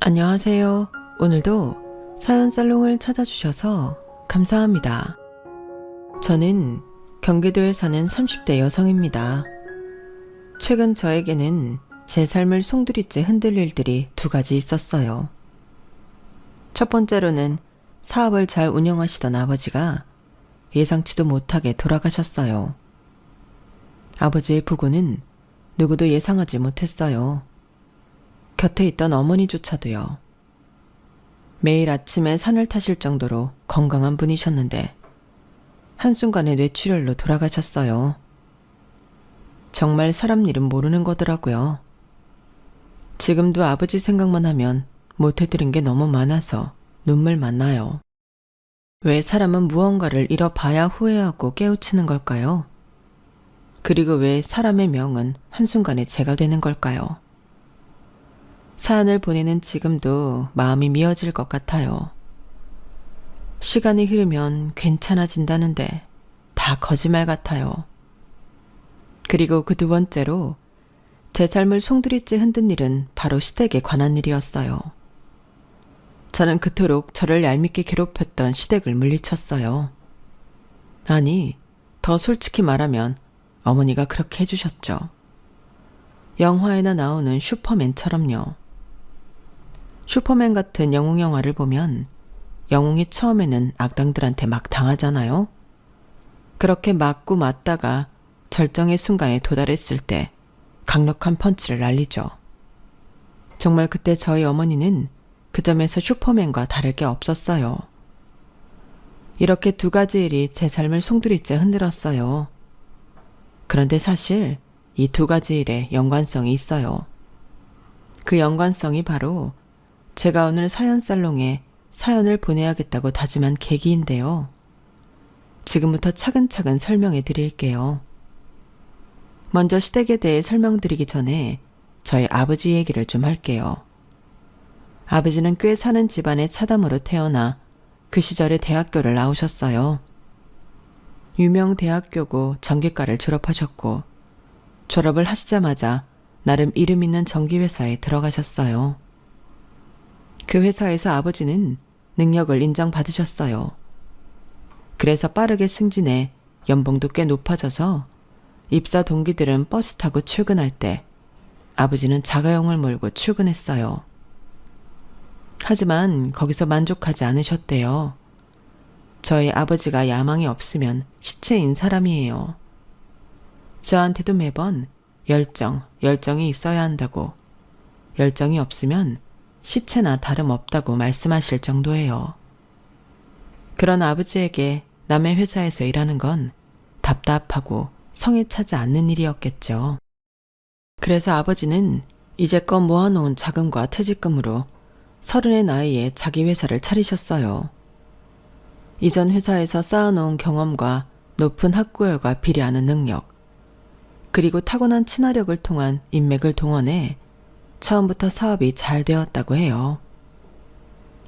안녕하세요. 오늘도 사연 살롱을 찾아주셔서 감사합니다. 저는 경기도에 사는 30대 여성입니다. 최근 저에게는 제 삶을 송두리째 흔들 일들이 두 가지 있었어요. 첫 번째로는 사업을 잘 운영하시던 아버지가 예상치도 못하게 돌아가셨어요. 아버지의 부고는 누구도 예상하지 못했어요. 곁에 있던 어머니조차도요. 매일 아침에 산을 타실 정도로 건강한 분이셨는데 한순간에 뇌출혈로 돌아가셨어요. 정말 사람 일은 모르는 거더라고요. 지금도 아버지 생각만 하면 못해드린 게 너무 많아서 눈물만 나요. 왜 사람은 무언가를 잃어봐야 후회하고 깨우치는 걸까요? 그리고 왜 사람의 명은 한순간에 재가 되는 걸까요? 사연을 보내는 지금도 마음이 미어질 것 같아요. 시간이 흐르면 괜찮아진다는데 다 거짓말 같아요. 그리고 그 두 번째로 제 삶을 송두리째 흔든 일은 바로 시댁에 관한 일이었어요. 저는 그토록 저를 얄밉게 괴롭혔던 시댁을 물리쳤어요. 아니, 더 솔직히 말하면 어머니가 그렇게 해주셨죠. 영화에나 나오는 슈퍼맨처럼요. 슈퍼맨 같은 영웅 영화를 보면 영웅이 처음에는 악당들한테 막 당하잖아요. 그렇게 맞고 맞다가 절정의 순간에 도달했을 때 강력한 펀치를 날리죠. 정말 그때 저희 어머니는 그 점에서 슈퍼맨과 다를 게 없었어요. 이렇게 두 가지 일이 제 삶을 송두리째 흔들었어요. 그런데 사실 이 두 가지 일에 연관성이 있어요. 그 연관성이 바로 제가 오늘 사연살롱에 사연을 보내야겠다고 다짐한 계기인데요. 지금부터 차근차근 설명해 드릴게요. 먼저 시댁에 대해 설명드리기 전에 저희 아버지 얘기를 좀 할게요. 아버지는 꽤 사는 집안의 차담으로 태어나 그 시절에 대학교를 나오셨어요. 유명 대학교고 전기과를 졸업하셨고 졸업을 하시자마자 나름 이름 있는 전기회사에 들어가셨어요. 그 회사에서 아버지는 능력을 인정받으셨어요. 그래서 빠르게 승진해 연봉도 꽤 높아져서 입사 동기들은 버스 타고 출근할 때 아버지는 자가용을 몰고 출근했어요. 하지만 거기서 만족하지 않으셨대요. 저희 아버지가 야망이 없으면 시체인 사람이에요. 저한테도 매번 열정이 있어야 한다고, 열정이 없으면 시체나 다름없다고 말씀하실 정도예요. 그런 아버지에게 남의 회사에서 일하는 건 답답하고 성에 차지 않는 일이었겠죠. 그래서 아버지는 이제껏 모아놓은 자금과 퇴직금으로 30의 나이에 자기 회사를 차리셨어요. 이전 회사에서 쌓아놓은 경험과 높은 학구열과 비례하는 능력, 그리고 타고난 친화력을 통한 인맥을 동원해 처음부터 사업이 잘 되었다고 해요.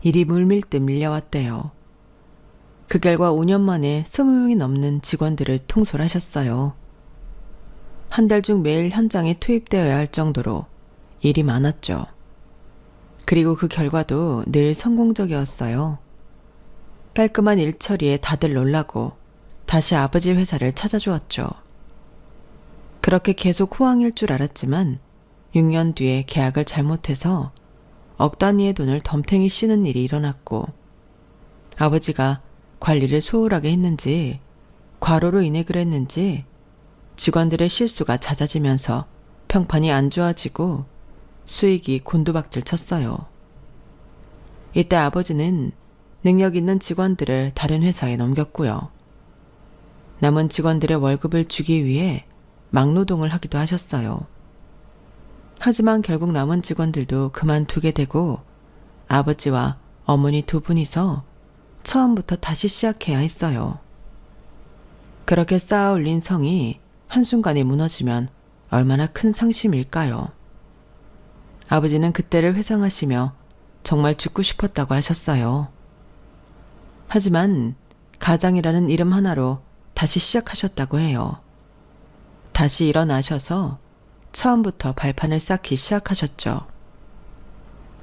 일이 물밀듯 밀려왔대요. 그 결과 5년 만에 20명이 넘는 직원들을 통솔하셨어요. 한 달 중 매일 현장에 투입되어야 할 정도로 일이 많았죠. 그리고 그 결과도 늘 성공적이었어요. 깔끔한 일 처리에 다들 놀라고 다시 아버지 회사를 찾아주었죠. 그렇게 계속 호황일 줄 알았지만 6년 뒤에 계약을 잘못해서 억 단위의 돈을 덤탱이 씌는 일이 일어났고 아버지가 관리를 소홀하게 했는지 과로로 인해 그랬는지 직원들의 실수가 잦아지면서 평판이 안 좋아지고 수익이 곤두박질 쳤어요. 이때 아버지는 능력 있는 직원들을 다른 회사에 넘겼고요. 남은 직원들의 월급을 주기 위해 막노동을 하기도 하셨어요. 하지만 결국 남은 직원들도 그만두게 되고 아버지와 어머니 두 분이서 처음부터 다시 시작해야 했어요. 그렇게 쌓아 올린 성이 한순간에 무너지면 얼마나 큰 상심일까요? 아버지는 그때를 회상하시며 정말 죽고 싶었다고 하셨어요. 하지만 가장이라는 이름 하나로 다시 시작하셨다고 해요. 다시 일어나셔서 처음부터 발판을 쌓기 시작하셨죠.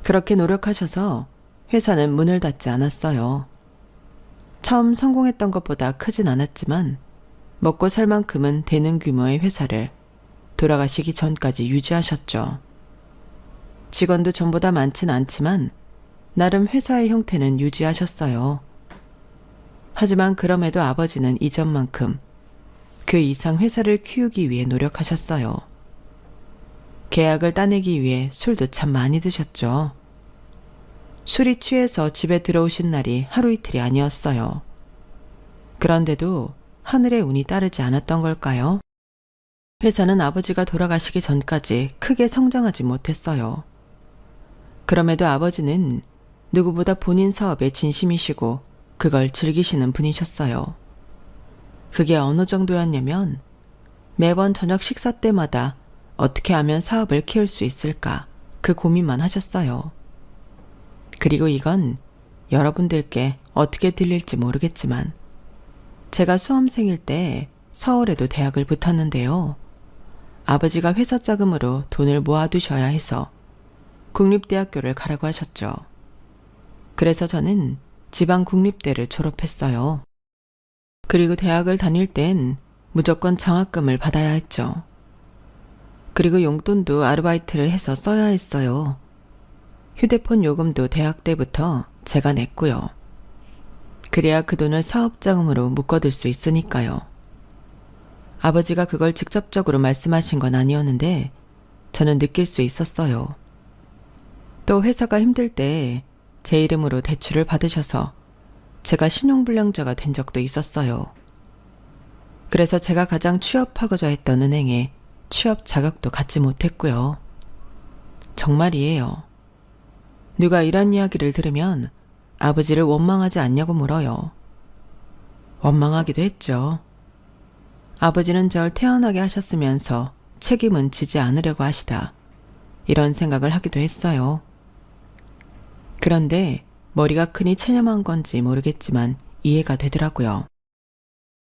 그렇게 노력하셔서 회사는 문을 닫지 않았어요. 처음 성공했던 것보다 크진 않았지만 먹고 살 만큼은 되는 규모의 회사를 돌아가시기 전까지 유지하셨죠. 직원도 전보다 많진 않지만 나름 회사의 형태는 유지하셨어요. 하지만 그럼에도 아버지는 이전만큼 그 이상 회사를 키우기 위해 노력하셨어요. 계약을 따내기 위해 술도 참 많이 드셨죠. 술이 취해서 집에 들어오신 날이 하루 이틀이 아니었어요. 그런데도 하늘의 운이 따르지 않았던 걸까요? 회사는 아버지가 돌아가시기 전까지 크게 성장하지 못했어요. 그럼에도 아버지는 누구보다 본인 사업에 진심이시고 그걸 즐기시는 분이셨어요. 그게 어느 정도였냐면 매번 저녁 식사 때마다 어떻게 하면 사업을 키울 수 있을까 그 고민만 하셨어요. 그리고 이건 여러분들께 어떻게 들릴지 모르겠지만 제가 수험생일 때 서울에도 대학을 붙었는데요. 아버지가 회사 자금으로 돈을 모아두셔야 해서 국립대학교를 가라고 하셨죠. 그래서 저는 지방 국립대를 졸업했어요. 그리고 대학을 다닐 땐 무조건 장학금을 받아야 했죠. 그리고 용돈도 아르바이트를 해서 써야 했어요. 휴대폰 요금도 대학 때부터 제가 냈고요. 그래야 그 돈을 사업자금으로 묶어둘 수 있으니까요. 아버지가 그걸 직접적으로 말씀하신 건 아니었는데 저는 느낄 수 있었어요. 또 회사가 힘들 때 제 이름으로 대출을 받으셔서 제가 신용불량자가 된 적도 있었어요. 그래서 제가 가장 취업하고자 했던 은행에 취업 자격도 갖지 못했고요. 정말이에요. 누가 이런 이야기를 들으면 아버지를 원망하지 않냐고 물어요. 원망하기도 했죠. 아버지는 절 태어나게 하셨으면서 책임은 지지 않으려고 하시다. 이런 생각을 하기도 했어요. 그런데 머리가 크니 체념한 건지 모르겠지만 이해가 되더라고요.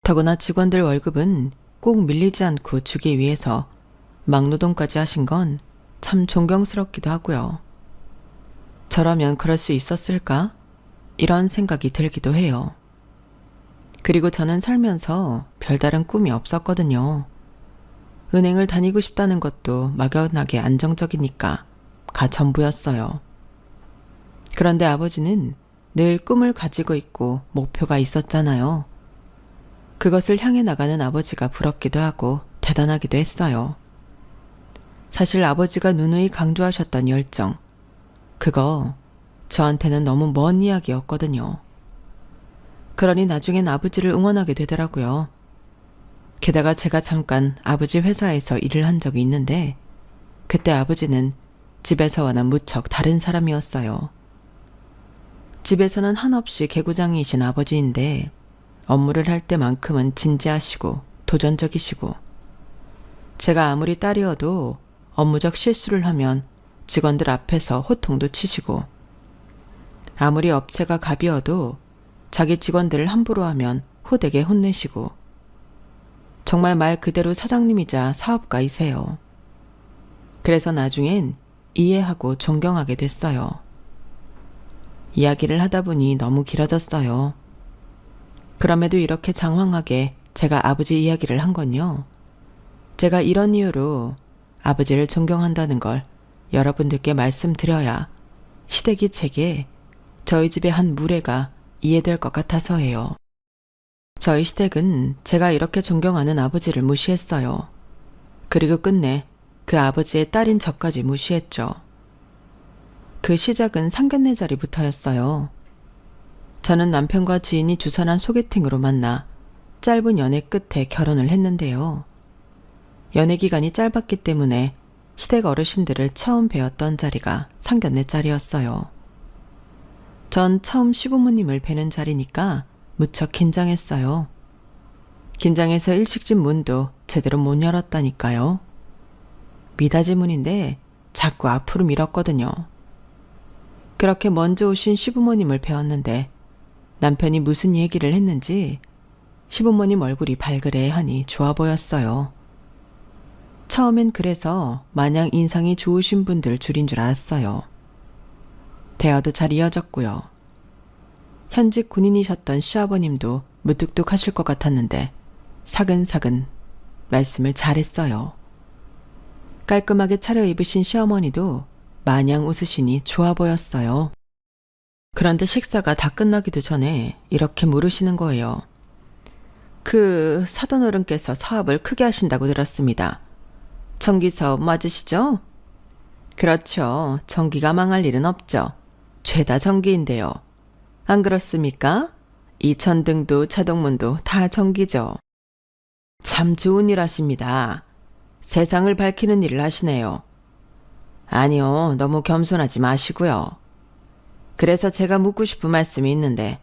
더구나 직원들 월급은 꼭 밀리지 않고 주기 위해서 막노동까지 하신 건 참 존경스럽기도 하고요. 저라면 그럴 수 있었을까? 이런 생각이 들기도 해요. 그리고 저는 살면서 별다른 꿈이 없었거든요. 은행을 다니고 싶다는 것도 막연하게 안정적이니까 가 전부였어요. 그런데 아버지는 늘 꿈을 가지고 있고 목표가 있었잖아요. 그것을 향해 나가는 아버지가 부럽기도 하고 대단하기도 했어요. 사실 아버지가 누누이 강조하셨던 열정, 그거 저한테는 너무 먼 이야기였거든요. 그러니 나중엔 아버지를 응원하게 되더라고요. 게다가 제가 잠깐 아버지 회사에서 일을 한 적이 있는데 그때 아버지는 집에서와는 무척 다른 사람이었어요. 집에서는 한없이 개구장이신 아버지인데 업무를 할 때만큼은 진지하시고 도전적이시고 제가 아무리 딸이어도 업무적 실수를 하면 직원들 앞에서 호통도 치시고 아무리 업체가 갑이어도 자기 직원들을 함부로 하면 호되게 혼내시고 정말 말 그대로 사장님이자 사업가이세요. 그래서 나중엔 이해하고 존경하게 됐어요. 이야기를 하다 보니 너무 길어졌어요. 그럼에도 이렇게 장황하게 제가 아버지 이야기를 한 건요. 제가 이런 이유로 아버지를 존경한다는 걸 여러분들께 말씀드려야 시댁이 제게 저희 집의 한 무례가 이해될 것 같아서예요. 저희 시댁은 제가 이렇게 존경하는 아버지를 무시했어요. 그리고 끝내 그 아버지의 딸인 저까지 무시했죠. 그 시작은 상견례 자리부터였어요. 저는 남편과 지인이 주선한 소개팅으로 만나 짧은 연애 끝에 결혼을 했는데요. 연애 기간이 짧았기 때문에 시댁 어르신들을 처음 뵈었던 자리가 상견례 자리였어요. 전 처음 시부모님을 뵈는 자리니까 무척 긴장했어요. 긴장해서 일식집 문도 제대로 못 열었다니까요. 미닫이 문인데 자꾸 앞으로 밀었거든요. 그렇게 먼저 오신 시부모님을 뵈었는데 남편이 무슨 얘기를 했는지 시부모님 얼굴이 발그레하니 좋아 보였어요. 처음엔 그래서 마냥 인상이 좋으신 분들 줄인 줄 알았어요. 대화도 잘 이어졌고요. 현직 군인이셨던 시아버님도 무뚝뚝하실 것 같았는데 사근사근 말씀을 잘했어요. 깔끔하게 차려입으신 시어머니도 마냥 웃으시니 좋아 보였어요. 그런데 식사가 다 끝나기도 전에 이렇게 물으시는 거예요. 그 사돈어른께서 사업을 크게 하신다고 들었습니다. 전기사업 맞으시죠? 그렇죠. 전기가 망할 일은 없죠. 죄다 전기인데요. 안 그렇습니까? 이 전등도 자동문도 다 전기죠. 참 좋은 일 하십니다. 세상을 밝히는 일을 하시네요. 아니요, 너무 겸손하지 마시고요. 그래서 제가 묻고 싶은 말씀이 있는데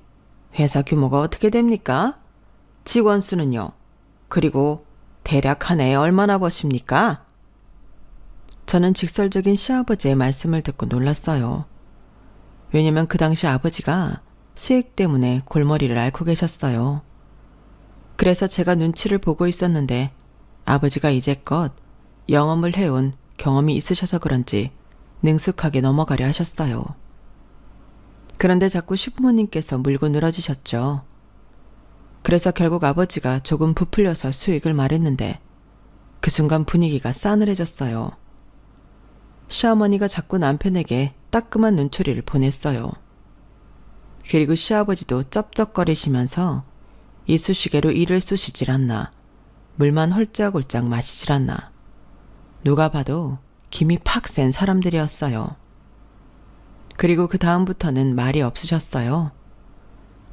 회사 규모가 어떻게 됩니까? 직원 수는요? 그리고 대략 한 해에 얼마나 버십니까? 저는 직설적인 시아버지의 말씀을 듣고 놀랐어요. 왜냐면 그 당시 아버지가 수익 때문에 골머리를 앓고 계셨어요. 그래서 제가 눈치를 보고 있었는데 아버지가 이제껏 영업을 해온 경험이 있으셔서 그런지 능숙하게 넘어가려 하셨어요. 그런데 자꾸 시부모님께서 물고 늘어지셨죠. 그래서 결국 아버지가 조금 부풀려서 수익을 말했는데 그 순간 분위기가 싸늘해졌어요. 시어머니가 자꾸 남편에게 따끔한 눈초리를 보냈어요. 그리고 시아버지도 쩝쩝거리시면서 이쑤시개로 이를 쑤시질 않나, 물만 홀짝홀짝 마시질 않나. 누가 봐도 김이 팍 센 사람들이었어요. 그리고 그 다음부터는 말이 없으셨어요.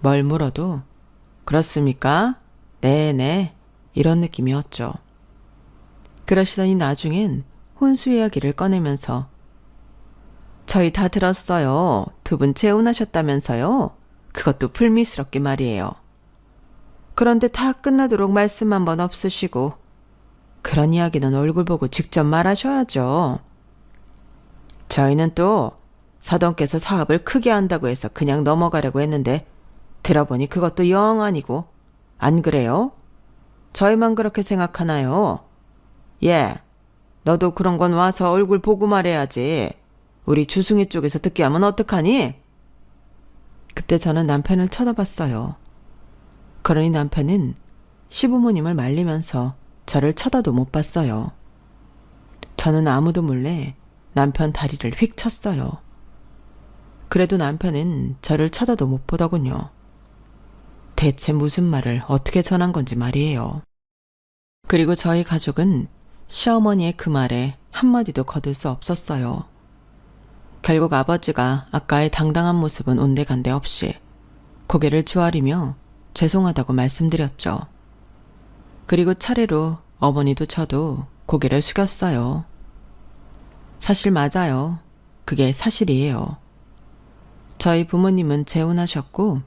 뭘 물어도 그렇습니까? 네네 이런 느낌이었죠. 그러시더니 나중엔 혼수 이야기를 꺼내면서 저희 다 들었어요. 두 분 재혼하셨다면서요? 그것도 불미스럽게 말이에요. 그런데 다 끝나도록 말씀 한 번 없으시고 그런 이야기는 얼굴 보고 직접 말하셔야죠. 저희는 또 사돈께서 사업을 크게 한다고 해서 그냥 넘어가려고 했는데 들어보니 그것도 영 아니고 안 그래요? 저희만 그렇게 생각하나요? 예, 너도 그런 건 와서 얼굴 보고 말해야지. 우리 주승이 쪽에서 듣게 하면 어떡하니? 그때 저는 남편을 쳐다봤어요. 그러니 남편은 시부모님을 말리면서 저를 쳐다도 못 봤어요. 저는 아무도 몰래 남편 다리를 휙 쳤어요. 그래도 남편은 저를 쳐다도 못 보더군요. 대체 무슨 말을 어떻게 전한 건지 말이에요. 그리고 저희 가족은 시어머니의 그 말에 한마디도 거둘 수 없었어요. 결국 아버지가 아까의 당당한 모습은 온데간데 없이 고개를 조아리며 죄송하다고 말씀드렸죠. 그리고 차례로 어머니도 저도 고개를 숙였어요. 사실 맞아요. 그게 사실이에요. 저희 부모님은 재혼하셨고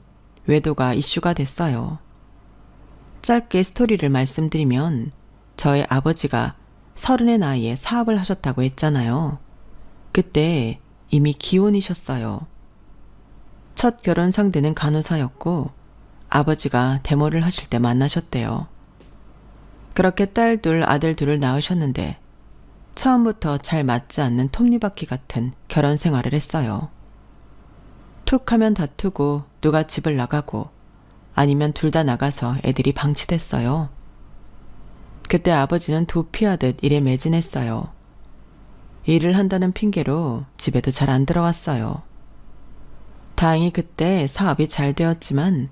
외도가 이슈가 됐어요. 짧게 스토리를 말씀드리면 저희 아버지가 30의 나이에 사업을 하셨다고 했잖아요. 그때 이미 기혼이셨어요. 첫 결혼 상대는 간호사였고 아버지가 데모를 하실 때 만나셨대요. 그렇게 딸 둘, 아들 둘을 낳으셨는데 처음부터 잘 맞지 않는 톱니바퀴 같은 결혼 생활을 했어요. 툭 하면 다투고 누가 집을 나가고 아니면 둘 다 나가서 애들이 방치됐어요. 그때 아버지는 도피하듯 일에 매진했어요. 일을 한다는 핑계로 집에도 잘 안 들어왔어요. 다행히 그때 사업이 잘 되었지만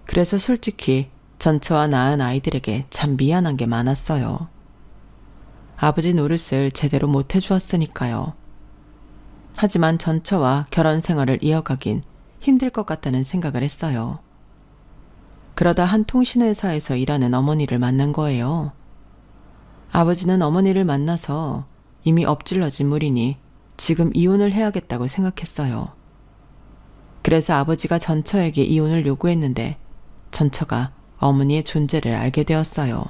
그래서 솔직히 전처와 낳은 아이들에게 참 미안한 게 많았어요. 아버지 노릇을 제대로 못 해주었으니까요. 하지만 전처와 결혼 생활을 이어가긴 힘들 것 같다는 생각을 했어요. 그러다 한 통신회사에서 일하는 어머니를 만난 거예요. 아버지는 어머니를 만나서 이미 엎질러진 물이니 지금 이혼을 해야겠다고 생각했어요. 그래서 아버지가 전처에게 이혼을 요구했는데 전처가 어머니의 존재를 알게 되었어요.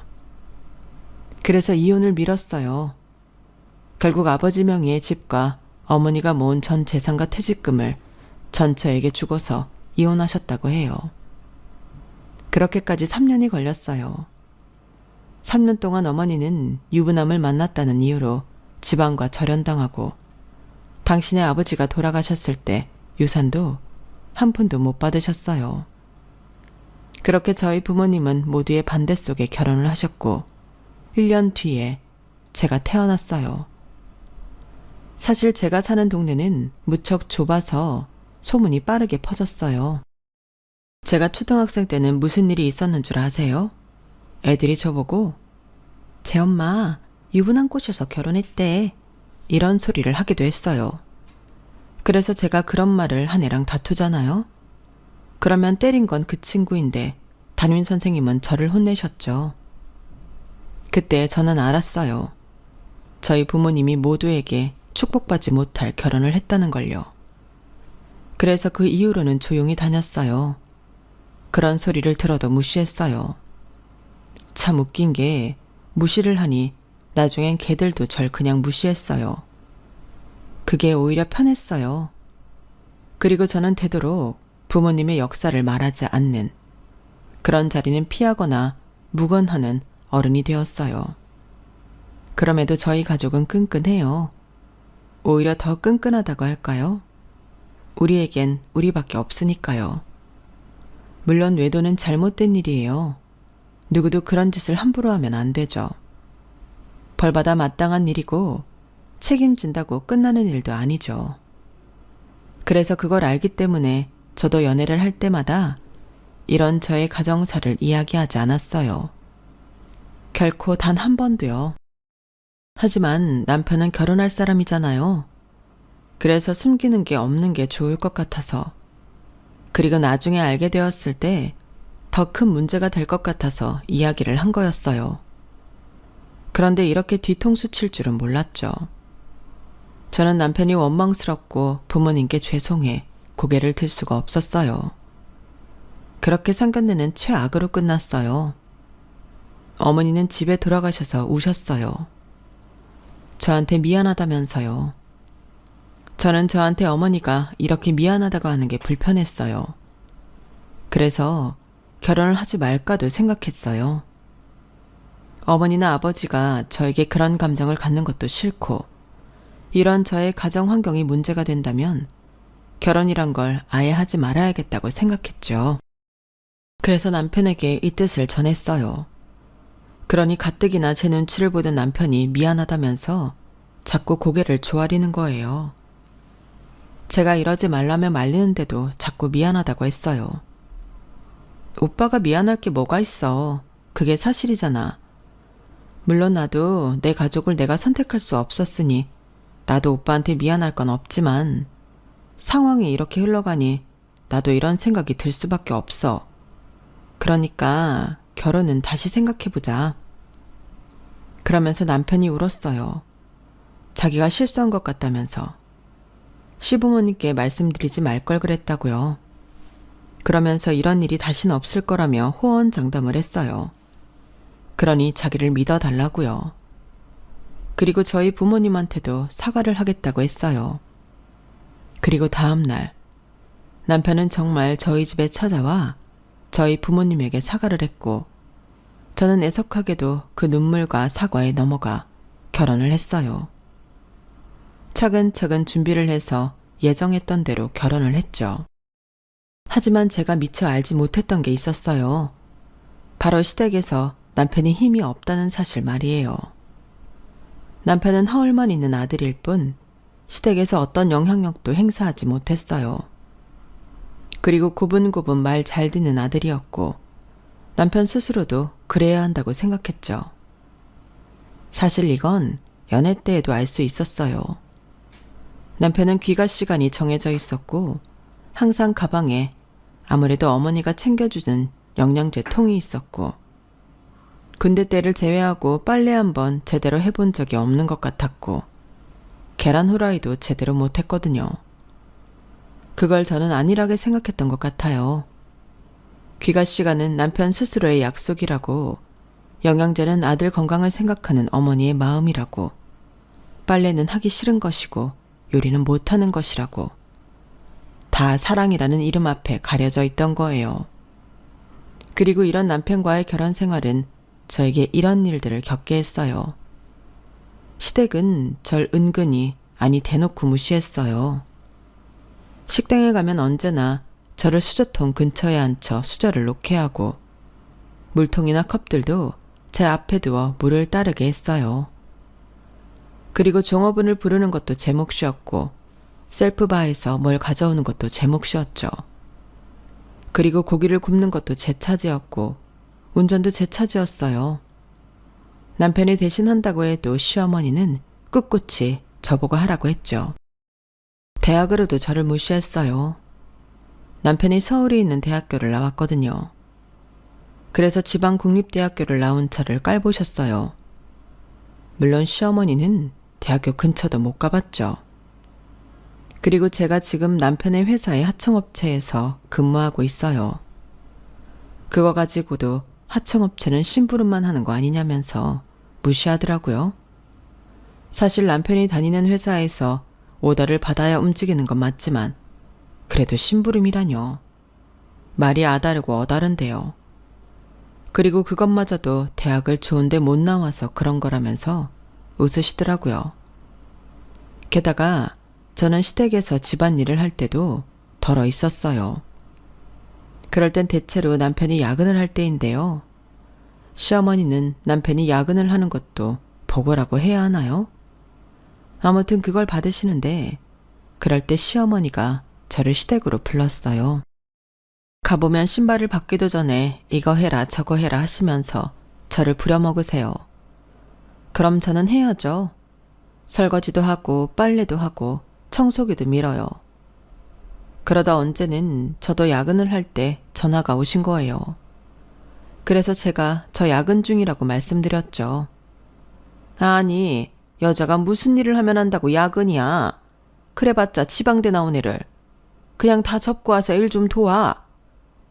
그래서 이혼을 미뤘어요. 결국 아버지 명의의 집과 어머니가 모은 전 재산과 퇴직금을 전처에게 주고서 이혼하셨다고 해요. 그렇게까지 3년이 걸렸어요. 3년 동안 어머니는 유부남을 만났다는 이유로 지방과 절연당하고 당신의 아버지가 돌아가셨을 때 유산도 한 푼도 못 받으셨어요. 그렇게 저희 부모님은 모두의 반대 속에 결혼을 하셨고 1년 뒤에 제가 태어났어요. 사실 제가 사는 동네는 무척 좁아서 소문이 빠르게 퍼졌어요. 제가 초등학생 때는 무슨 일이 있었는 줄 아세요? 애들이 저보고 제 엄마 유부남 꼬셔서 결혼했대. 이런 소리를 하기도 했어요. 그래서 제가 그런 말을 한 애랑 다투잖아요. 그러면 때린 건 그 친구인데 담임 선생님은 저를 혼내셨죠. 그때 저는 알았어요. 저희 부모님이 모두에게 축복받지 못할 결혼을 했다는 걸요. 그래서 그 이후로는 조용히 다녔어요. 그런 소리를 들어도 무시했어요. 참 웃긴 게 무시를 하니 나중엔 걔들도 절 그냥 무시했어요. 그게 오히려 편했어요. 그리고 저는 되도록 부모님의 역사를 말하지 않는 그런 자리는 피하거나 묵언하는 어른이 되었어요. 그럼에도 저희 가족은 끈끈해요. 오히려 더 끈끈하다고 할까요? 우리에겐 우리밖에 없으니까요. 물론 외도는 잘못된 일이에요. 누구도 그런 짓을 함부로 하면 안 되죠. 벌받아 마땅한 일이고 책임진다고 끝나는 일도 아니죠. 그래서 그걸 알기 때문에 저도 연애를 할 때마다 이런 저의 가정사를 이야기하지 않았어요. 결코 단 한 번도요. 하지만 남편은 결혼할 사람이잖아요. 그래서 숨기는 게 없는 게 좋을 것 같아서. 그리고 나중에 알게 되었을 때 더 큰 문제가 될 것 같아서 이야기를 한 거였어요. 그런데 이렇게 뒤통수 칠 줄은 몰랐죠. 저는 남편이 원망스럽고 부모님께 죄송해 고개를 들 수가 없었어요. 그렇게 상견례는 최악으로 끝났어요. 어머니는 집에 돌아가셔서 우셨어요. 저한테 미안하다면서요. 저는 저한테 어머니가 이렇게 미안하다고 하는 게 불편했어요. 그래서 결혼을 하지 말까도 생각했어요. 어머니나 아버지가 저에게 그런 감정을 갖는 것도 싫고 이런 저의 가정 환경이 문제가 된다면 결혼이란 걸 아예 하지 말아야겠다고 생각했죠. 그래서 남편에게 이 뜻을 전했어요. 그러니 가뜩이나 제 눈치를 보던 남편이 미안하다면서 자꾸 고개를 조아리는 거예요. 제가 이러지 말라며 말리는데도 자꾸 미안하다고 했어요. 오빠가 미안할 게 뭐가 있어. 그게 사실이잖아. 물론 나도 내 가족을 내가 선택할 수 없었으니 나도 오빠한테 미안할 건 없지만 상황이 이렇게 흘러가니 나도 이런 생각이 들 수밖에 없어. 그러니까 결혼은 다시 생각해보자. 그러면서 남편이 울었어요. 자기가 실수한 것 같다면서. 시부모님께 말씀드리지 말 걸 그랬다고요. 그러면서 이런 일이 다신 없을 거라며 호언장담을 했어요. 그러니 자기를 믿어달라고요. 그리고 저희 부모님한테도 사과를 하겠다고 했어요. 그리고 다음 날 남편은 정말 저희 집에 찾아와 저희 부모님에게 사과를 했고 저는 애석하게도 그 눈물과 사과에 넘어가 결혼을 했어요. 차근차근 준비를 해서 예정했던 대로 결혼을 했죠. 하지만 제가 미처 알지 못했던 게 있었어요. 바로 시댁에서 남편이 힘이 없다는 사실 말이에요. 남편은 하울만 있는 아들일 뿐 시댁에서 어떤 영향력도 행사하지 못했어요. 그리고 고분고분 말 잘 듣는 아들이었고 남편 스스로도 그래야 한다고 생각했죠. 사실 이건 연애 때에도 알 수 있었어요. 남편은 귀가 시간이 정해져 있었고 항상 가방에 아무래도 어머니가 챙겨주는 영양제 통이 있었고 군대 때를 제외하고 빨래 한번 제대로 해본 적이 없는 것 같았고 계란 후라이도 제대로 못했거든요. 그걸 저는 안일하게 생각했던 것 같아요. 귀가 시간은 남편 스스로의 약속이라고 영양제는 아들 건강을 생각하는 어머니의 마음이라고 빨래는 하기 싫은 것이고 요리는 못하는 것이라고 다 사랑이라는 이름 앞에 가려져 있던 거예요. 그리고 이런 남편과의 결혼 생활은 저에게 이런 일들을 겪게 했어요. 시댁은 절 은근히 아니 대놓고 무시했어요. 식당에 가면 언제나 저를 수저통 근처에 앉혀 수저를 놓게 하고 물통이나 컵들도 제 앞에 두어 물을 따르게 했어요. 그리고 종업원을 부르는 것도 제 몫이었고 셀프바에서 뭘 가져오는 것도 제 몫이었죠. 그리고 고기를 굽는 것도 제 차지였고 운전도 제 차지였어요. 남편이 대신한다고 해도 시어머니는 꿋꿋이 저보고 하라고 했죠. 대학으로도 저를 무시했어요. 남편이 서울에 있는 대학교를 나왔거든요. 그래서 지방 국립대학교를 나온 저를 깔보셨어요. 물론 시어머니는 대학교 근처도 못 가봤죠. 그리고 제가 지금 남편의 회사의 하청업체에서 근무하고 있어요. 그거 가지고도 하청업체는 심부름만 하는 거 아니냐면서 무시하더라고요. 사실 남편이 다니는 회사에서 오더를 받아야 움직이는 건 맞지만 그래도 심부름이라뇨. 말이 아다르고 어다른데요. 그리고 그것마저도 대학을 좋은데 못 나와서 그런 거라면서 웃으시더라고요. 게다가 저는 시댁에서 집안일을 할 때도 덜어 있었어요. 그럴 땐 대체로 남편이 야근을 할 때인데요. 시어머니는 남편이 야근을 하는 것도 보고라고 해야 하나요? 아무튼 그걸 받으시는데 그럴 때 시어머니가 저를 시댁으로 불렀어요. 가보면 신발을 받기도 전에 이거 해라 저거 해라 하시면서 저를 부려먹으세요. 그럼 저는 해야죠. 설거지도 하고 빨래도 하고 청소기도 밀어요. 그러다 언제는 저도 야근을 할 때 전화가 오신 거예요. 그래서 제가 저 야근 중이라고 말씀드렸죠. 아니, 여자가 무슨 일을 하면 한다고 야근이야. 그래봤자 지방대 나온 애를. 그냥 다 접고 와서 일 좀 도와.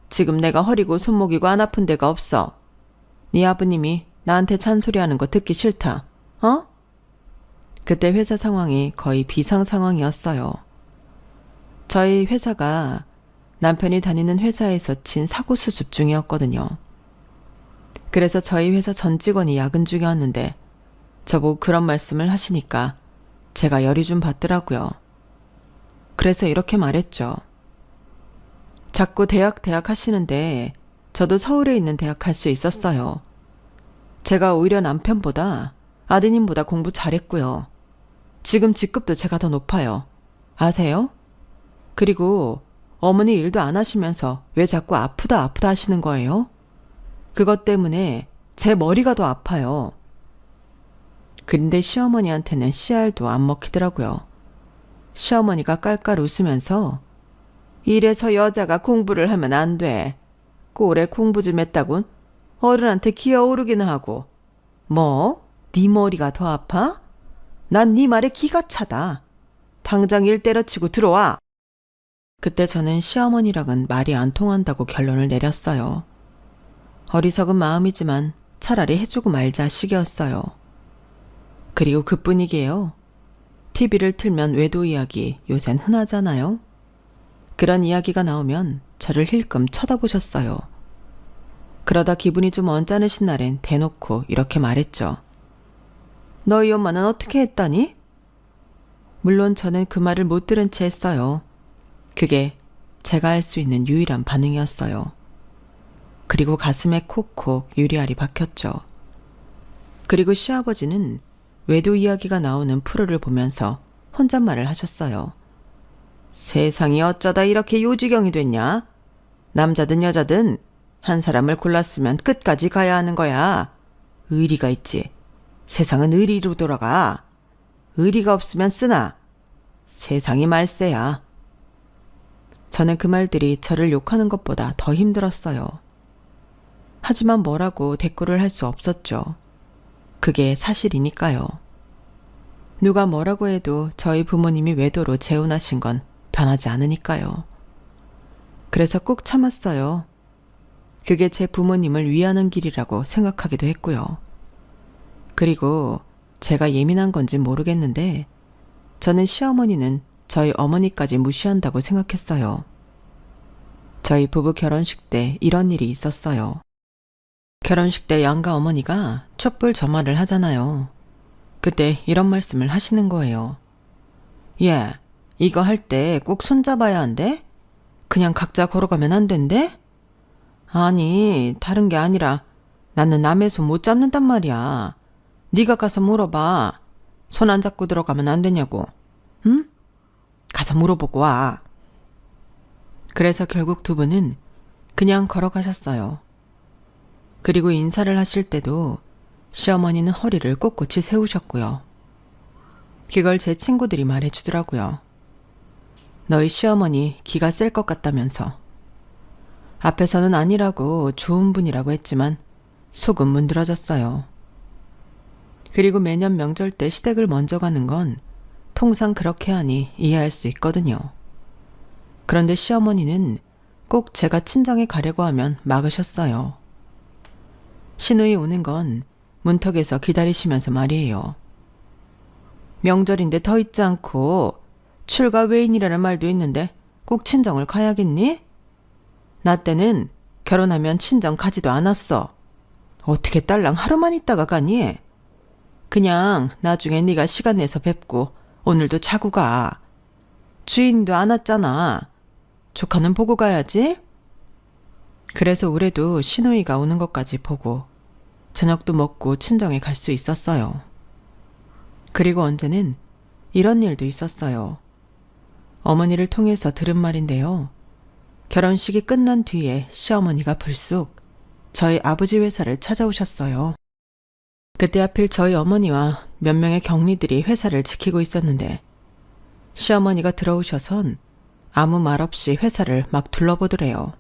지금 내가 허리고 손목이고 안 아픈 데가 없어. 네 아버님이 나한테 잔소리하는 거 듣기 싫다. 어? 그때 회사 상황이 거의 비상 상황이었어요. 저희 회사가 남편이 다니는 회사에서 친 사고 수습 중이었거든요. 그래서 저희 회사 전 직원이 야근 중이었는데 저보고 그런 말씀을 하시니까 제가 열이 좀 받더라고요. 그래서 이렇게 말했죠. 자꾸 대학 하시는데 저도 서울에 있는 대학 갈 수 있었어요. 제가 오히려 남편보다 아드님보다 공부 잘했고요. 지금 직급도 제가 더 높아요. 아세요? 그리고 어머니 일도 안 하시면서 왜 자꾸 아프다 하시는 거예요? 그것 때문에 제 머리가 더 아파요. 근데 시어머니한테는 씨알도 안 먹히더라고요. 시어머니가 깔깔 웃으면서 이래서 여자가 공부를 하면 안 돼. 꼴에 공부 좀 했다군 어른한테 기어오르기나 하고. 뭐? 네 머리가 더 아파? 난 네 말에 기가 차다. 당장 일 때려치고 들어와. 그때 저는 시어머니랑은 말이 안 통한다고 결론을 내렸어요. 어리석은 마음이지만 차라리 해주고 말자 식이었어요. 그리고 그뿐이게요. TV를 틀면 외도 이야기 요샌 흔하잖아요. 그런 이야기가 나오면 저를 힐끔 쳐다보셨어요. 그러다 기분이 좀 언짢으신 날엔 대놓고 이렇게 말했죠. 너희 엄마는 어떻게 했다니? 물론 저는 그 말을 못 들은 채 했어요. 그게 제가 할 수 있는 유일한 반응이었어요. 그리고 가슴에 콕콕 유리알이 박혔죠. 그리고 시아버지는 외도 이야기가 나오는 프로를 보면서 혼잣말을 하셨어요. 세상이 어쩌다 이렇게 요지경이 됐냐? 남자든 여자든 한 사람을 골랐으면 끝까지 가야 하는 거야. 의리가 있지. 세상은 의리로 돌아가. 의리가 없으면 쓰나. 세상이 말세야. 저는 그 말들이 저를 욕하는 것보다 더 힘들었어요. 하지만 뭐라고 대꾸를 할 수 없었죠. 그게 사실이니까요. 누가 뭐라고 해도 저희 부모님이 외도로 재혼하신 건 변하지 않으니까요. 그래서 꾹 참았어요. 그게 제 부모님을 위하는 길이라고 생각하기도 했고요. 그리고 제가 예민한 건지 모르겠는데 저는 시어머니는 저희 어머니까지 무시한다고 생각했어요. 저희 부부 결혼식 때 이런 일이 있었어요. 결혼식 때 양가 어머니가 촛불 점화를 하잖아요. 그때 이런 말씀을 하시는 거예요. 예, 이거 할 때 꼭 손잡아야 한대? 그냥 각자 걸어가면 안 된대? 아니, 다른 게 아니라 나는 남의 손 못 잡는단 말이야. 네가 가서 물어봐. 손 안 잡고 들어가면 안 되냐고. 응? 가서 물어보고 와. 그래서 결국 두 분은 그냥 걸어가셨어요. 그리고 인사를 하실 때도 시어머니는 허리를 꼿꼿이 세우셨고요. 그걸 제 친구들이 말해주더라고요. 너희 시어머니 기가 셀 것 같다면서. 앞에서는 아니라고 좋은 분이라고 했지만 속은 문드러졌어요. 그리고 매년 명절 때 시댁을 먼저 가는 건 통상 그렇게 하니 이해할 수 있거든요. 그런데 시어머니는 꼭 제가 친정에 가려고 하면 막으셨어요. 시누이 오는 건 문턱에서 기다리시면서 말이에요. 명절인데 더 있지 않고 출가 외인이라는 말도 있는데 꼭 친정을 가야겠니? 나 때는 결혼하면 친정 가지도 않았어. 어떻게 딸랑 하루만 있다가 가니? 그냥 나중에 네가 시간 내서 뵙고 오늘도 자고 가. 주인도 안 왔잖아. 조카는 보고 가야지. 그래서 올해도 시누이가 오는 것까지 보고 저녁도 먹고 친정에 갈 수 있었어요. 그리고 언제는 이런 일도 있었어요. 어머니를 통해서 들은 말인데요. 결혼식이 끝난 뒤에 시어머니가 불쑥 저희 아버지 회사를 찾아오셨어요. 그때 하필 저희 어머니와 몇 명의 경리들이 회사를 지키고 있었는데 시어머니가 들어오셔선 아무 말 없이 회사를 막 둘러보더래요.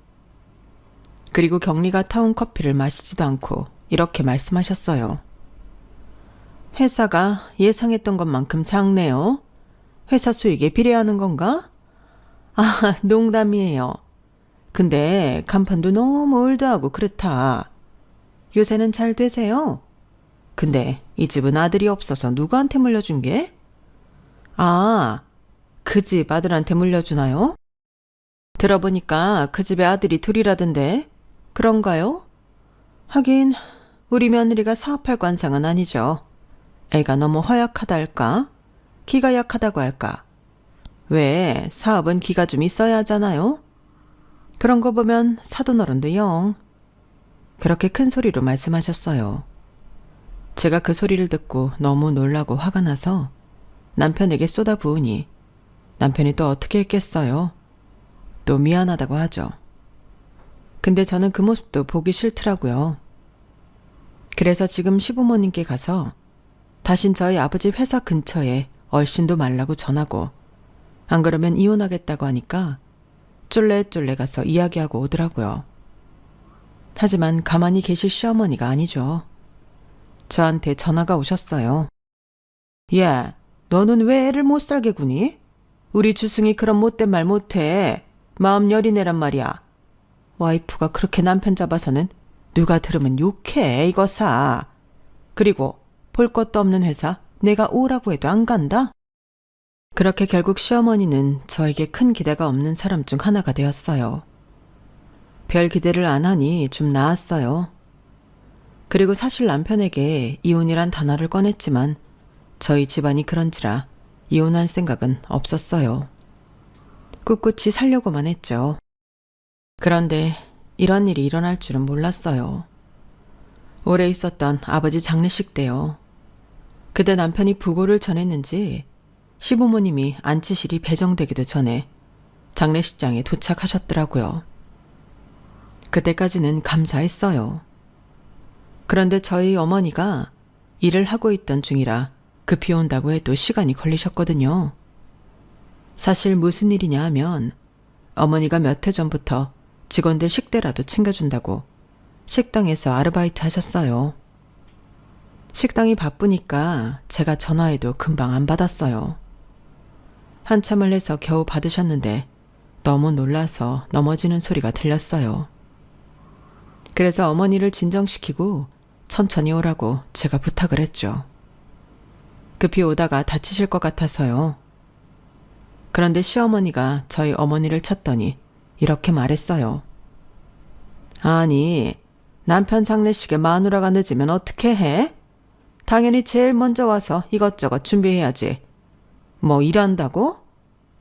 그리고 경리가 타온 커피를 마시지도 않고 이렇게 말씀하셨어요. 회사가 예상했던 것만큼 작네요. 회사 수익에 비례하는 건가? 아, 농담이에요. 근데 간판도 너무 올드하고 그렇다. 요새는 잘 되세요? 근데 이 집은 아들이 없어서 누구한테 물려준 게? 아, 그 집 아들한테 물려주나요? 들어보니까 그 집에 아들이 둘이라던데 그런가요? 하긴 우리 며느리가 사업할 관상은 아니죠. 애가 너무 허약하다 할까? 기가 약하다고 할까? 왜 사업은 기가 좀 있어야 하잖아요? 그런 거 보면 사돈어른도 영. 그렇게 큰 소리로 말씀하셨어요. 제가 그 소리를 듣고 너무 놀라고 화가 나서 남편에게 쏟아부으니 남편이 또 어떻게 했겠어요? 또 미안하다고 하죠. 근데 저는 그 모습도 보기 싫더라고요. 그래서 지금 시부모님께 가서 다신 저희 아버지 회사 근처에 얼씬도 말라고 전하고 안 그러면 이혼하겠다고 하니까 쫄래쫄래 가서 이야기하고 오더라고요. 하지만 가만히 계실 시어머니가 아니죠. 저한테 전화가 오셨어요. 야, 너는 왜 애를 못 살게 구니? 우리 주승이 그런 못된 말 못해. 마음 여리네란 말이야. 와이프가 그렇게 남편 잡아서는 누가 들으면 욕해 이거사. 그리고 볼 것도 없는 회사 내가 오라고 해도 안 간다? 그렇게 결국 시어머니는 저에게 큰 기대가 없는 사람 중 하나가 되었어요. 별 기대를 안 하니 좀 나았어요. 그리고 사실 남편에게 이혼이란 단어를 꺼냈지만 저희 집안이 그런지라 이혼할 생각은 없었어요. 꿋꿋이 살려고만 했죠. 그런데 이런 일이 일어날 줄은 몰랐어요. 올해 있었던 아버지 장례식 때요. 그때 남편이 부고를 전했는지 시부모님이 안치실이 배정되기도 전에 장례식장에 도착하셨더라고요. 그때까지는 감사했어요. 그런데 저희 어머니가 일을 하고 있던 중이라 급히 온다고 해도 시간이 걸리셨거든요. 사실 무슨 일이냐 하면 어머니가 몇 해 전부터 직원들 식대라도 챙겨준다고 식당에서 아르바이트 하셨어요. 식당이 바쁘니까 제가 전화해도 금방 안 받았어요. 한참을 해서 겨우 받으셨는데 너무 놀라서 넘어지는 소리가 들렸어요. 그래서 어머니를 진정시키고 천천히 오라고 제가 부탁을 했죠. 급히 오다가 다치실 것 같아서요. 그런데 시어머니가 저희 어머니를 쳤더니 이렇게 말했어요. 아니, 남편 장례식에 마누라가 늦으면 어떻게 해? 당연히 제일 먼저 와서 이것저것 준비해야지. 뭐 일한다고?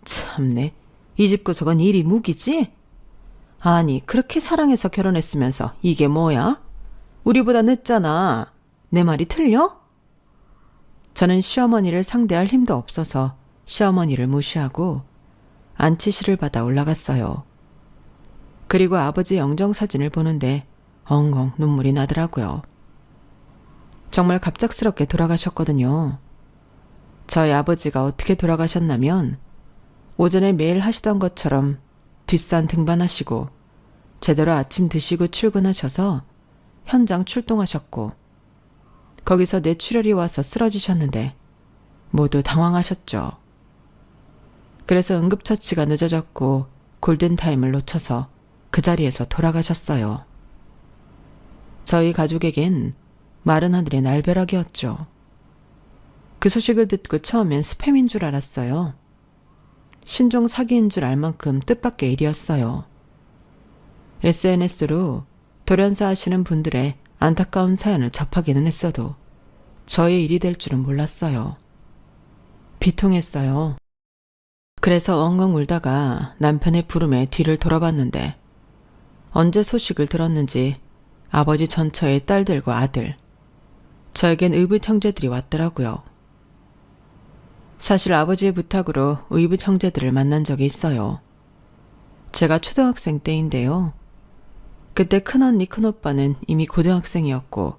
참네, 이 집 구석은 일이 무기지? 아니, 그렇게 사랑해서 결혼했으면서 이게 뭐야? 우리보다 늦잖아. 내 말이 틀려? 저는 시어머니를 상대할 힘도 없어서 시어머니를 무시하고 안치실을 받아 올라갔어요. 그리고 아버지 영정사진을 보는데 엉엉 눈물이 나더라고요. 정말 갑작스럽게 돌아가셨거든요. 저희 아버지가 어떻게 돌아가셨냐면 오전에 매일 하시던 것처럼 뒷산 등반하시고 제대로 아침 드시고 출근하셔서 현장 출동하셨고 거기서 뇌출혈이 와서 쓰러지셨는데 모두 당황하셨죠. 그래서 응급처치가 늦어졌고 골든타임을 놓쳐서 그 자리에서 돌아가셨어요. 저희 가족에겐 마른 하늘의 날벼락이었죠. 그 소식을 듣고 처음엔 스팸인 줄 알았어요. 신종 사기인 줄 알 만큼 뜻밖의 일이었어요. SNS로 돌연사 하시는 분들의 안타까운 사연을 접하기는 했어도 저의 일이 될 줄은 몰랐어요. 비통했어요. 그래서 엉엉 울다가 남편의 부름에 뒤를 돌아봤는데 언제 소식을 들었는지 아버지 전처의 딸들과 아들, 저에겐 의붓 형제들이 왔더라고요. 사실 아버지의 부탁으로 의붓 형제들을 만난 적이 있어요. 제가 초등학생 때인데요. 그때 큰언니 큰오빠는 이미 고등학생이었고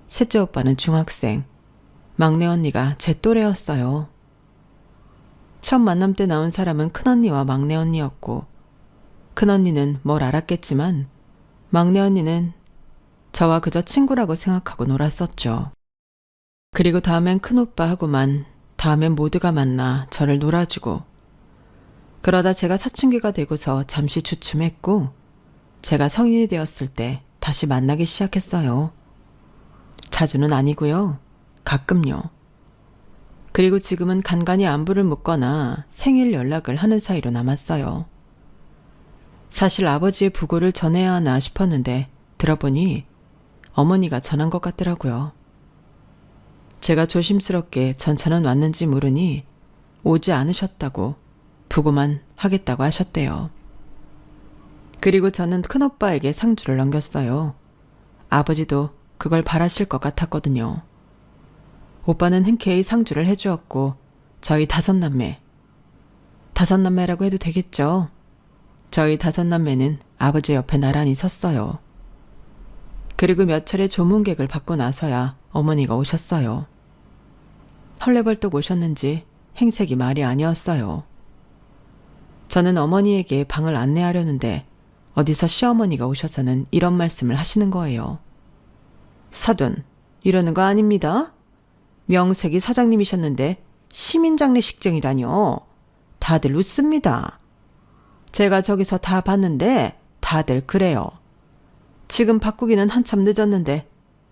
셋째 오빠는 중학생, 막내 언니가 제 또래였어요. 첫 만남 때 나온 사람은 큰언니와 막내 언니였고 큰언니는 뭘 알았겠지만 막내 언니는 저와 그저 친구라고 생각하고 놀았었죠. 그리고 다음엔 큰오빠하고만, 다음엔 모두가 만나 저를 놀아주고 그러다 제가 사춘기가 되고서 잠시 주춤했고 제가 성인이 되었을 때 다시 만나기 시작했어요. 자주는 아니고요. 가끔요. 그리고 지금은 간간히 안부를 묻거나 생일 연락을 하는 사이로 남았어요. 사실 아버지의 부고를 전해야 하나 싶었는데 들어보니 어머니가 전한 것 같더라고요. 제가 조심스럽게 전차는 왔는지 모르니 오지 않으셨다고 부고만 하겠다고 하셨대요. 그리고 저는 큰오빠에게 상주를 넘겼어요. 아버지도 그걸 바라실 것 같았거든요. 오빠는 흔쾌히 상주를 해주었고 저희 다섯 남매라고 해도 되겠죠. 저희 다섯 남매는 아버지 옆에 나란히 섰어요. 그리고 몇 차례 조문객을 받고 나서야 어머니가 오셨어요. 헐레벌떡 오셨는지 행색이 말이 아니었어요. 저는 어머니에게 방을 안내하려는데 어디서 시어머니가 오셔서는 이런 말씀을 하시는 거예요. 사돈, 이러는 거 아닙니다. 명색이 사장님이셨는데 시민장례식장이라뇨. 다들 웃습니다. 제가 저기서 다 봤는데 다들 그래요. 지금 바꾸기는 한참 늦었는데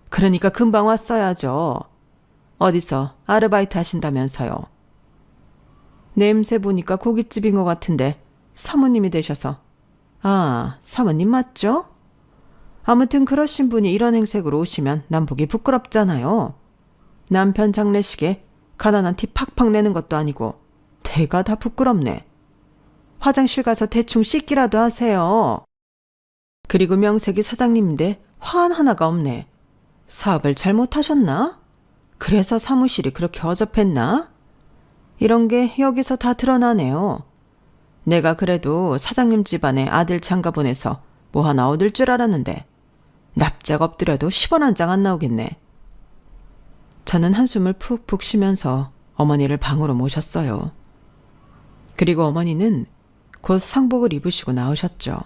그러니까 금방 왔어야죠. 어디서 아르바이트 하신다면서요. 냄새 보니까 고깃집인 것 같은데 사모님이 되셔서. 아, 사모님 맞죠? 아무튼 그러신 분이 이런 행색으로 오시면 난 보기 부끄럽잖아요. 남편 장례식에 가난한 티 팍팍 내는 것도 아니고 대가 다 부끄럽네. 화장실 가서 대충 씻기라도 하세요. 그리고 명색이 사장님인데 화 하나가 없네. 사업을 잘못하셨나? 그래서 사무실이 그렇게 어접했나? 이런 게 여기서 다 드러나네요. 내가 그래도 사장님 집안에 아들 장가 보내서 뭐 하나 얻을 줄 알았는데 납작 엎드려도 10원 한 장 안 나오겠네. 저는 한숨을 푹푹 쉬면서 어머니를 방으로 모셨어요. 그리고 어머니는 곧 상복을 입으시고 나오셨죠.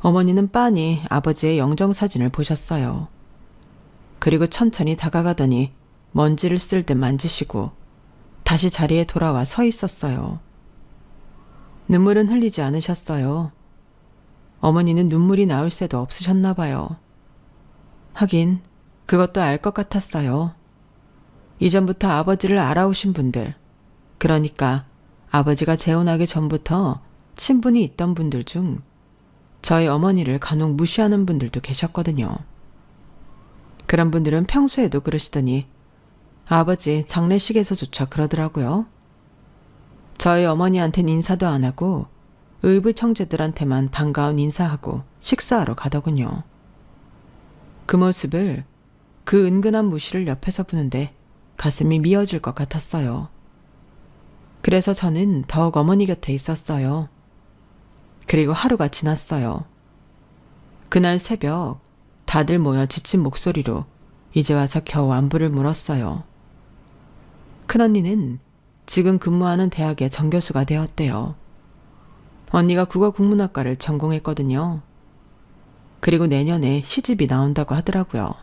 어머니는 빤히 아버지의 영정사진을 보셨어요. 그리고 천천히 다가가더니 먼지를 쓸듯 만지시고 다시 자리에 돌아와 서 있었어요. 눈물은 흘리지 않으셨어요. 어머니는 눈물이 나올 새도 없으셨나 봐요. 하긴 그것도 알 것 같았어요. 이전부터 아버지를 알아오신 분들, 그러니까 아버지가 재혼하기 전부터 친분이 있던 분들 중 저희 어머니를 간혹 무시하는 분들도 계셨거든요. 그런 분들은 평소에도 그러시더니 아버지 장례식에서조차 그러더라고요. 저희 어머니한텐 인사도 안 하고 의붓 형제들한테만 반가운 인사하고 식사하러 가더군요. 그 모습을, 그 은근한 무시를 옆에서 보는데 가슴이 미어질 것 같았어요. 그래서 저는 더욱 어머니 곁에 있었어요. 그리고 하루가 지났어요. 그날 새벽 다들 모여 지친 목소리로 이제 와서 겨우 안부를 물었어요. 큰언니는 지금 근무하는 대학의 정교수가 되었대요. 언니가 국어국문학과를 전공했거든요. 그리고 내년에 시집이 나온다고 하더라고요.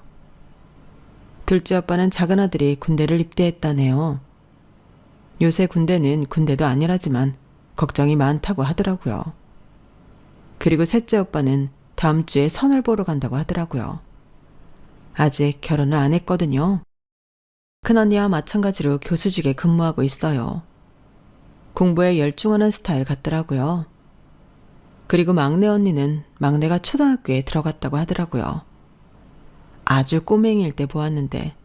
둘째 오빠는 작은 아들이 군대를 입대했다네요. 요새 군대는 군대도 아니라지만 걱정이 많다고 하더라고요. 그리고 셋째 오빠는 다음 주에 선을 보러 간다고 하더라고요. 아직 결혼을 안 했거든요. 큰언니와 마찬가지로 교수직에 근무하고 있어요. 공부에 열중하는 스타일 같더라고요. 그리고 막내 언니는 막내가 초등학교에 들어갔다고 하더라고요. 아주 꼬맹이일 때 보았는데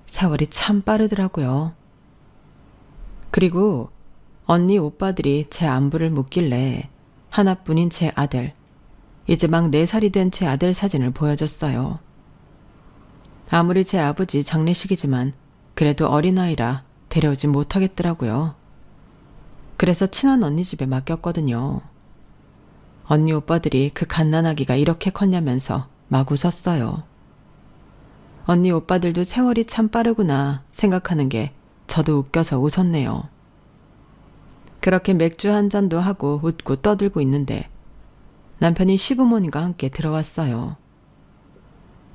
세월이 참 빠르더라고요. 그리고 언니 오빠들이 제 안부를 묻길래 하나뿐인 제 아들, 이제 막 4살이 된 제 아들 사진을 보여줬어요. 아무리 제 아버지 장례식이지만 그래도 어린아이라 데려오지 못하겠더라고요. 그래서 친한 언니 집에 맡겼거든요. 언니 오빠들이 그 갓난아기가 이렇게 컸냐면서 막 웃었어요. 언니 오빠들도 세월이 참 빠르구나 생각하는 게 저도 웃겨서 웃었네요. 그렇게 맥주 한 잔도 하고 웃고 떠들고 있는데 남편이 시부모님과 함께 들어왔어요.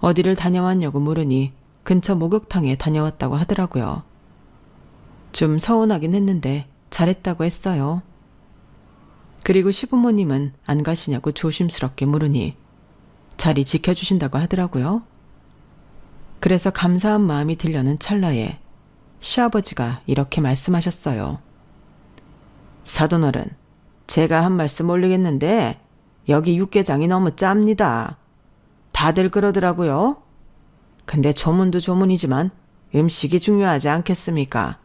어디를 다녀왔냐고 물으니 근처 목욕탕에 다녀왔다고 하더라고요. 좀 서운하긴 했는데 잘했다고 했어요. 그리고 시부모님은 안 가시냐고 조심스럽게 물으니 자리 지켜주신다고 하더라고요. 그래서 감사한 마음이 들려는 찰나에 시아버지가 이렇게 말씀하셨어요. 사돈어른, 제가 한 말씀 올리겠는데 여기 육개장이 너무 짭니다. 다들 그러더라고요. 근데 조문도 조문이지만 음식이 중요하지 않겠습니까?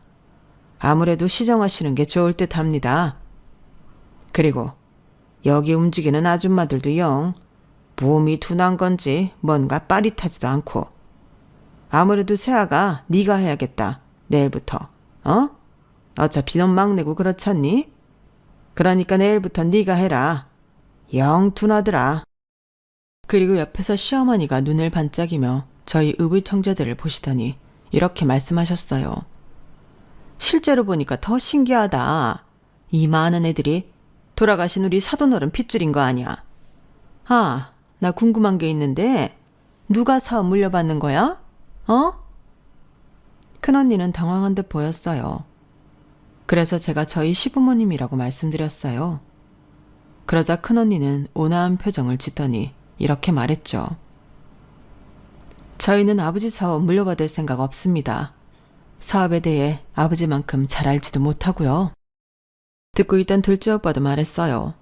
아무래도 시정하시는 게 좋을 듯 합니다. 그리고 여기 움직이는 아줌마들도 영 몸이 둔한 건지 뭔가 빠릿하지도 않고 아무래도 세아가 네가 해야겠다. 내일부터. 어차피 넌 막내고 그렇잖니? 그러니까 내일부터 네가 해라. 영 둔하더라. 그리고 옆에서 시어머니가 눈을 반짝이며 저희 의붓 형제들을 보시더니 이렇게 말씀하셨어요. 실제로 보니까 더 신기하다. 이 많은 애들이 돌아가신 우리 사돈어른 핏줄인 거 아니야. 아, 나 궁금한 게 있는데 누가 사업 물려받는 거야? 큰언니는 당황한 듯 보였어요. 그래서 제가 저희 시부모님이라고 말씀드렸어요. 그러자 큰언니는 온화한 표정을 짓더니 이렇게 말했죠. 저희는 아버지 사업 물려받을 생각 없습니다. 사업에 대해 아버지만큼 잘 알지도 못하고요. 듣고 있던 둘째 오빠도 말했어요.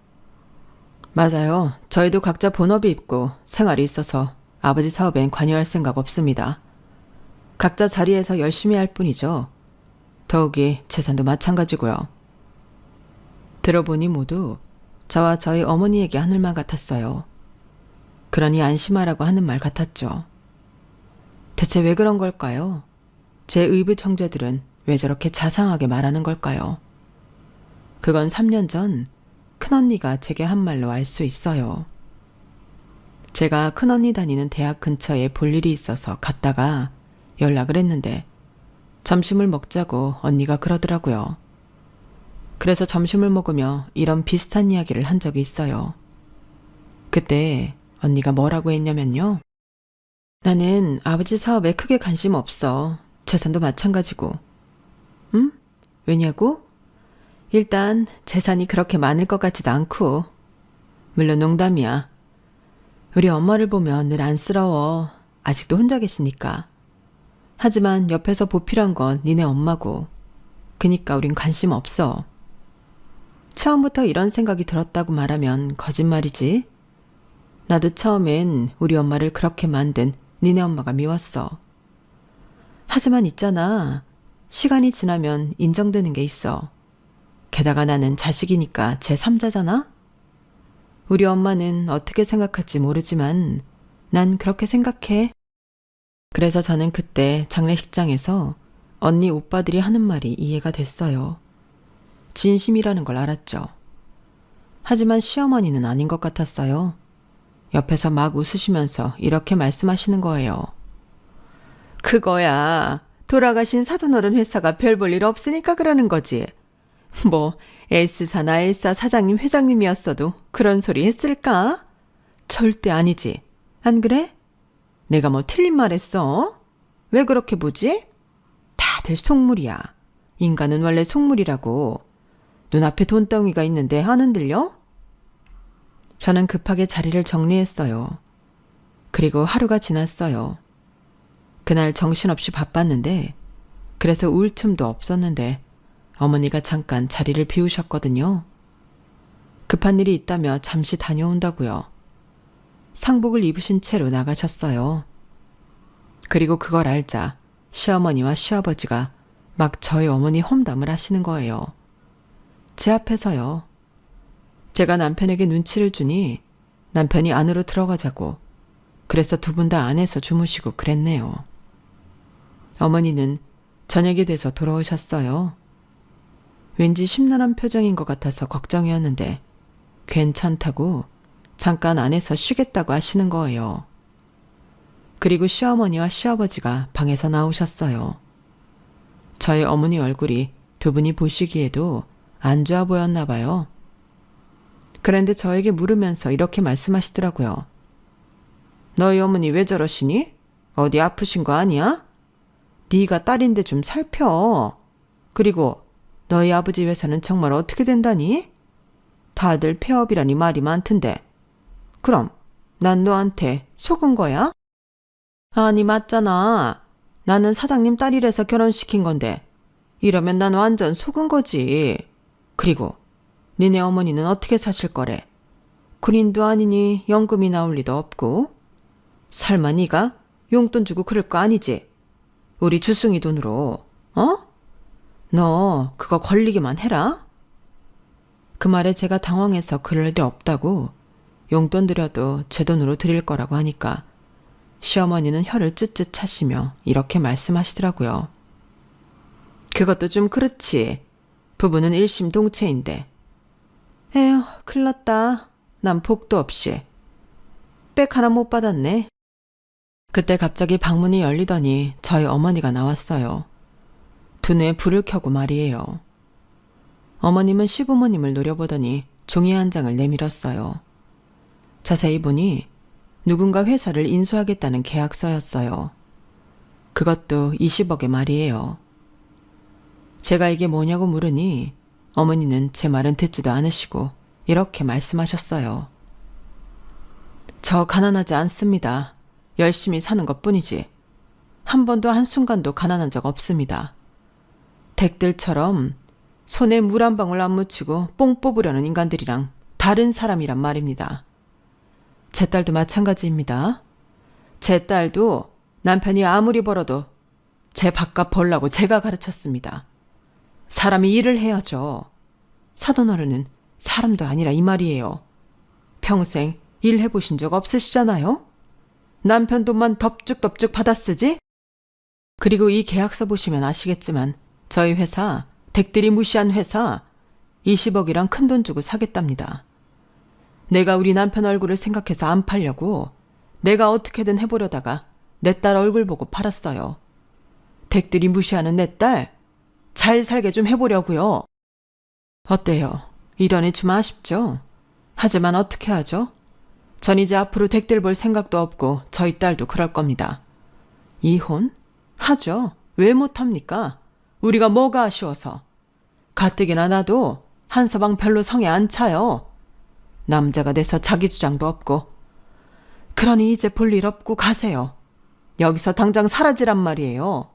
맞아요. 저희도 각자 본업이 있고 생활이 있어서 아버지 사업엔 관여할 생각 없습니다. 각자 자리에서 열심히 할 뿐이죠. 더욱이 재산도 마찬가지고요. 들어보니 모두 저와 저희 어머니에게 하는 말 같았어요. 그러니 안심하라고 하는 말 같았죠. 대체 왜 그런 걸까요? 제 의붓 형제들은 왜 저렇게 자상하게 말하는 걸까요? 그건 3년 전 큰언니가 제게 한 말로 알 수 있어요. 제가 큰언니 다니는 대학 근처에 볼 일이 있어서 갔다가 연락을 했는데 점심을 먹자고 언니가 그러더라고요. 그래서 점심을 먹으며 이런 비슷한 이야기를 한 적이 있어요. 그때 언니가 뭐라고 했냐면요. 나는 아버지 사업에 크게 관심 없어. 재산도 마찬가지고. 응? 왜냐고? 일단 재산이 그렇게 많을 것 같지도 않고. 물론 농담이야. 우리 엄마를 보면 늘 안쓰러워. 아직도 혼자 계시니까. 하지만 옆에서 보필한 건 니네 엄마고. 그니까 우린 관심 없어. 처음부터 이런 생각이 들었다고 말하면 거짓말이지. 나도 처음엔 우리 엄마를 그렇게 만든 니네 엄마가 미웠어. 하지만 있잖아. 시간이 지나면 인정되는 게 있어. 게다가 나는 자식이니까 제3자잖아? 우리 엄마는 어떻게 생각할지 모르지만 난 그렇게 생각해. 그래서 저는 그때 장례식장에서 언니 오빠들이 하는 말이 이해가 됐어요. 진심이라는 걸 알았죠. 하지만 시어머니는 아닌 것 같았어요. 옆에서 막 웃으시면서 이렇게 말씀하시는 거예요. 그거야. 돌아가신 사돈어른 회사가 별 볼 일 없으니까 그러는 거지. 뭐 S사나 L사 사장님 회장님이었어도 그런 소리 했을까? 절대 아니지. 안 그래? 내가 뭐 틀린 말 했어? 왜 그렇게 보지? 다들 속물이야. 인간은 원래 속물이라고. 눈앞에 돈덩이가 있는데 안 흔들려? 저는 급하게 자리를 정리했어요. 그리고 하루가 지났어요. 그날 정신없이 바빴는데 그래서 울 틈도 없었는데 어머니가 잠깐 자리를 비우셨거든요. 급한 일이 있다며 잠시 다녀온다고요. 상복을 입으신 채로 나가셨어요. 그리고 그걸 알자 시어머니와 시아버지가 막 저희 어머니 험담을 하시는 거예요. 제 앞에서요. 제가 남편에게 눈치를 주니 남편이 안으로 들어가자고. 그래서 두 분 다 안에서 주무시고 그랬네요. 어머니는 저녁이 돼서 돌아오셨어요. 왠지 심란한 표정인 것 같아서 걱정이었는데 괜찮다고 잠깐 안에서 쉬겠다고 하시는 거예요. 그리고 시어머니와 시아버지가 방에서 나오셨어요. 저희 어머니 얼굴이 두 분이 보시기에도 안 좋아 보였나 봐요. 그런데 저에게 물으면서 이렇게 말씀하시더라고요. 너희 어머니 왜 저러시니? 어디 아프신 거 아니야? 네가 딸인데 좀 살펴. 그리고 너희 아버지 회사는 정말 어떻게 된다니? 다들 폐업이라니 말이 많던데. 그럼 난 너한테 속은 거야? 아니 맞잖아. 나는 사장님 딸이라서 결혼시킨 건데 이러면 난 완전 속은 거지. 그리고 니네 어머니는 어떻게 사실 거래? 군인도 아니니 연금이 나올 리도 없고. 설마 네가 용돈 주고 그럴 거 아니지? 우리 주승이 돈으로. 어? 너 그거 걸리기만 해라. 그 말에 제가 당황해서 그럴 일이 없다고 용돈 드려도 제 돈으로 드릴 거라고 하니까 시어머니는 혀를 쯧쯧 차시며 이렇게 말씀하시더라고요. 그것도 좀 그렇지. 부부는 일심동체인데. 에휴, 큰일 났다. 난 복도 없이. 백 하나 못 받았네. 그때 갑자기 방문이 열리더니 저희 어머니가 나왔어요. 두뇌에 불을 켜고 말이에요. 어머님은 시부모님을 노려보더니 종이 한 장을 내밀었어요. 자세히 보니 누군가 회사를 인수하겠다는 계약서였어요. 그것도 20억의 말이에요. 제가 이게 뭐냐고 물으니 어머니는 제 말은 듣지도 않으시고 이렇게 말씀하셨어요. 저 가난하지 않습니다. 열심히 사는 것뿐이지. 한 번도 한순간도 가난한 적 없습니다. 댁들처럼 손에 물 한 방울 안 묻히고 뽕 뽑으려는 인간들이랑 다른 사람이란 말입니다. 제 딸도 마찬가지입니다. 제 딸도 남편이 아무리 벌어도 제 밥값 벌라고 제가 가르쳤습니다. 사람이 일을 해야죠. 사돈어른은 사람도 아니라 이 말이에요. 평생 일해보신 적 없으시잖아요? 남편 돈만 덥죽덥죽 받아 쓰지? 그리고 이 계약서 보시면 아시겠지만 저희 회사, 댁들이 무시한 회사 20억이랑 큰돈 주고 사겠답니다. 내가 우리 남편 얼굴을 생각해서 안 팔려고 내가 어떻게든 해보려다가 내 딸 얼굴 보고 팔았어요. 댁들이 무시하는 내 딸 잘 살게 좀 해보려고요. 어때요? 이러니 좀 아쉽죠? 하지만 어떻게 하죠? 전 이제 앞으로 댁들 볼 생각도 없고 저희 딸도 그럴 겁니다. 이혼? 하죠. 왜 못합니까? 우리가 뭐가 아쉬워서. 가뜩이나 나도 한 서방 별로 성에 안 차요. 남자가 돼서 자기 주장도 없고. 그러니 이제 볼 일 없고 가세요. 여기서 당장 사라지란 말이에요.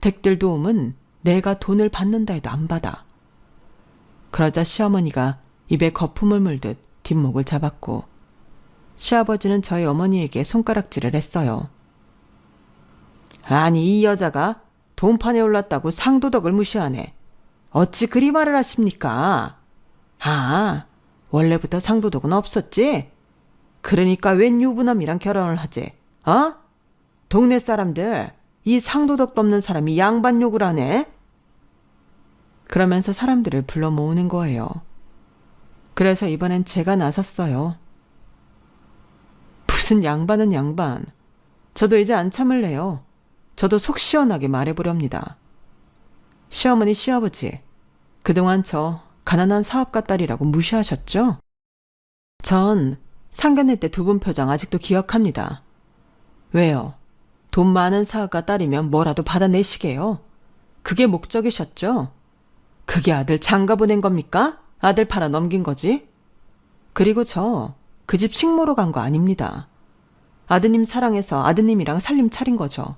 댁들 도움은 내가 돈을 받는다 해도 안 받아. 그러자 시어머니가 입에 거품을 물듯 뒷목을 잡았고 시아버지는 저희 어머니에게 손가락질을 했어요. 아니 이 여자가 돈판에 올랐다고 상도덕을 무시하네. 어찌 그리 말을 하십니까? 아, 원래부터 상도덕은 없었지? 그러니까 웬 유부남이랑 결혼을 하지? 어? 동네 사람들 이 상도덕도 없는 사람이 양반 욕을 하네? 그러면서 사람들을 불러 모으는 거예요. 그래서 이번엔 제가 나섰어요. 무슨 양반은 양반. 저도 이제 안 참을래요. 저도 속 시원하게 말해보렵니다. 시어머니, 시아버지, 그동안 저 가난한 사업가 딸이라고 무시하셨죠? 전 상견례 때 두 분 표정 아직도 기억합니다. 왜요? 돈 많은 사업가 딸이면 뭐라도 받아내시게요. 그게 목적이셨죠? 그게 아들 장가 보낸 겁니까? 아들 팔아 넘긴 거지? 그리고 저 그 집 식모로 간 거 아닙니다. 아드님 사랑해서 아드님이랑 살림 차린 거죠.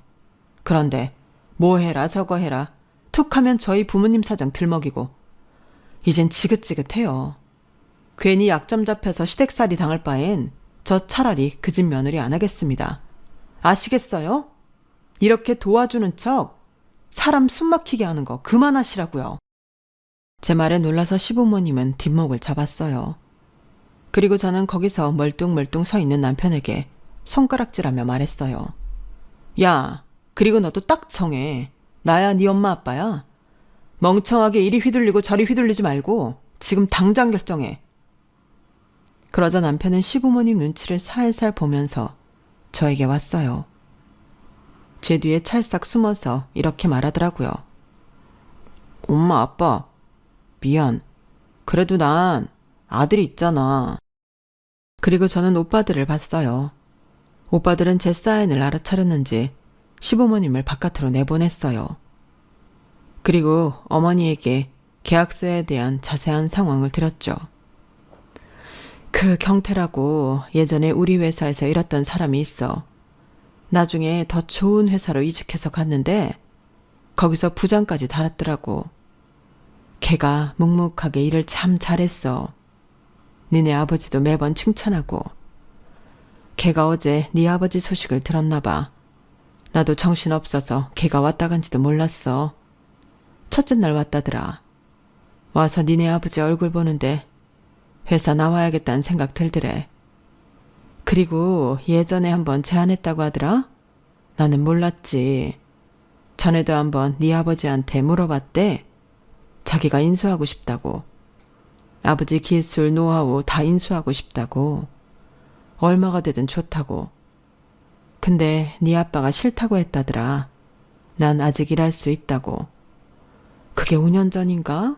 그런데 뭐 해라 저거 해라 툭 하면 저희 부모님 사정 들먹이고 이젠 지긋지긋해요. 괜히 약점 잡혀서 시댁살이 당할 바엔 저 차라리 그 집 며느리 안 하겠습니다. 아시겠어요? 이렇게 도와주는 척 사람 숨막히게 하는 거 그만하시라고요. 제 말에 놀라서 시부모님은 뒷목을 잡았어요. 그리고 저는 거기서 멀뚱멀뚱 서 있는 남편에게 손가락질하며 말했어요. 야, 그리고 너도 딱 정해. 나야 네 엄마 아빠야. 멍청하게 이리 휘둘리고 저리 휘둘리지 말고 지금 당장 결정해. 그러자 남편은 시부모님 눈치를 살살 보면서 저에게 왔어요. 제 뒤에 찰싹 숨어서 이렇게 말하더라고요. 엄마 아빠 미안. 그래도 난 아들이 있잖아. 그리고 저는 오빠들을 봤어요. 오빠들은 제 사인을 알아차렸는지 시부모님을 바깥으로 내보냈어요. 그리고 어머니에게 계약서에 대한 자세한 상황을 들었죠. 그 경태라고 예전에 우리 회사에서 일했던 사람이 있어. 나중에 더 좋은 회사로 이직해서 갔는데 거기서 부장까지 달았더라고. 걔가 묵묵하게 일을 참 잘했어. 니네 아버지도 매번 칭찬하고. 걔가 어제 네 아버지 소식을 들었나 봐. 나도 정신없어서 걔가 왔다 간지도 몰랐어. 첫째 날 왔다더라. 와서 니네 아버지 얼굴 보는데 회사 나와야겠다는 생각 들더래. 그리고 예전에 한번 제안했다고 하더라? 나는 몰랐지. 전에도 한번 네 아버지한테 물어봤대. 자기가 인수하고 싶다고. 아버지 기술, 노하우 다 인수하고 싶다고. 얼마가 되든 좋다고. 근데 네 아빠가 싫다고 했다더라. 난 아직 일할 수 있다고. 그게 5년 전인가?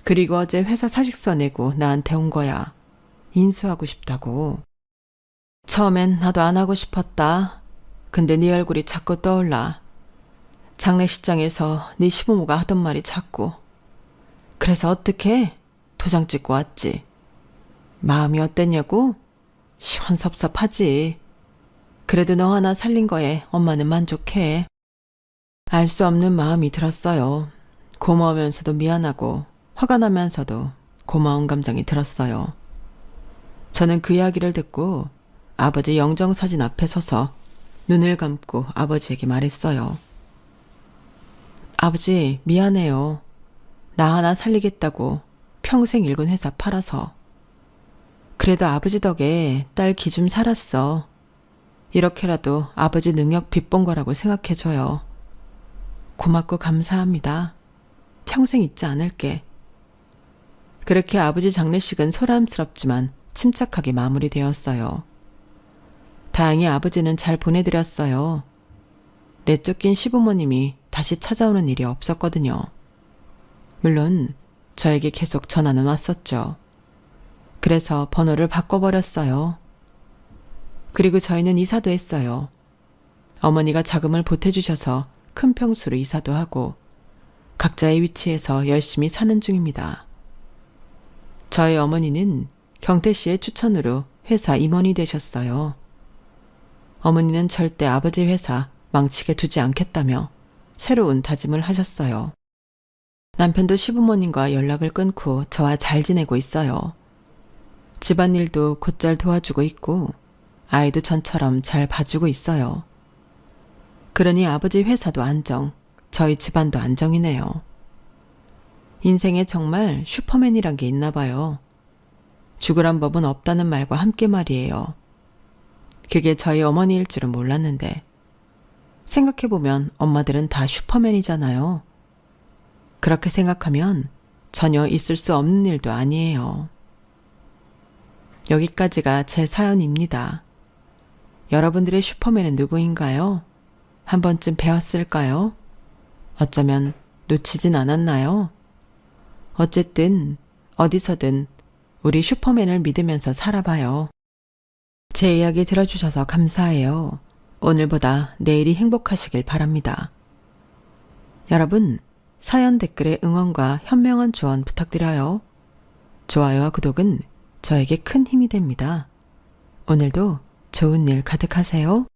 그리고 어제 회사 사직서 내고 나한테 온 거야. 인수하고 싶다고. 처음엔 나도 안 하고 싶었다. 근데 네 얼굴이 자꾸 떠올라. 장례식장에서 네 시부모가 하던 말이 자꾸. 그래서 어떻게? 도장 찍고 왔지. 마음이 어땠냐고? 시원섭섭하지. 그래도 너 하나 살린 거에 엄마는 만족해. 알 수 없는 마음이 들었어요. 고마우면서도 미안하고 화가 나면서도 고마운 감정이 들었어요. 저는 그 이야기를 듣고 아버지 영정사진 앞에 서서 눈을 감고 아버지에게 말했어요. 아버지 미안해요. 나 하나 살리겠다고 평생 일군 회사 팔아서. 그래도 아버지 덕에 딸 기 좀 살았어. 이렇게라도 아버지 능력 빚본 거라고 생각해줘요. 고맙고 감사합니다. 평생 잊지 않을게. 그렇게 아버지 장례식은 소란스럽지만 침착하게 마무리되었어요. 다행히 아버지는 잘 보내드렸어요. 내쫓긴 시부모님이 다시 찾아오는 일이 없었거든요. 물론 저에게 계속 전화는 왔었죠. 그래서 번호를 바꿔버렸어요. 그리고 저희는 이사도 했어요. 어머니가 자금을 보태주셔서 큰 평수로 이사도 하고 각자의 위치에서 열심히 사는 중입니다. 저희 어머니는 경태 씨의 추천으로 회사 임원이 되셨어요. 어머니는 절대 아버지 회사 망치게 두지 않겠다며 새로운 다짐을 하셨어요. 남편도 시부모님과 연락을 끊고 저와 잘 지내고 있어요. 집안일도 곧잘 도와주고 있고 아이도 전처럼 잘 봐주고 있어요. 그러니 아버지 회사도 안정, 저희 집안도 안정이네요. 인생에 정말 슈퍼맨이란 게 있나 봐요. 죽으란 법은 없다는 말과 함께 말이에요. 그게 저희 어머니일 줄은 몰랐는데 생각해보면 엄마들은 다 슈퍼맨이잖아요. 그렇게 생각하면 전혀 있을 수 없는 일도 아니에요. 여기까지가 제 사연입니다. 여러분들의 슈퍼맨은 누구인가요? 한 번쯤 배웠을까요? 어쩌면 놓치진 않았나요? 어쨌든 어디서든 우리 슈퍼맨을 믿으면서 살아봐요. 제 이야기 들어주셔서 감사해요. 오늘보다 내일이 행복하시길 바랍니다. 여러분, 사연 댓글에 응원과 현명한 조언 부탁드려요. 좋아요와 구독은 저에게 큰 힘이 됩니다. 오늘도 좋은 일 가득하세요.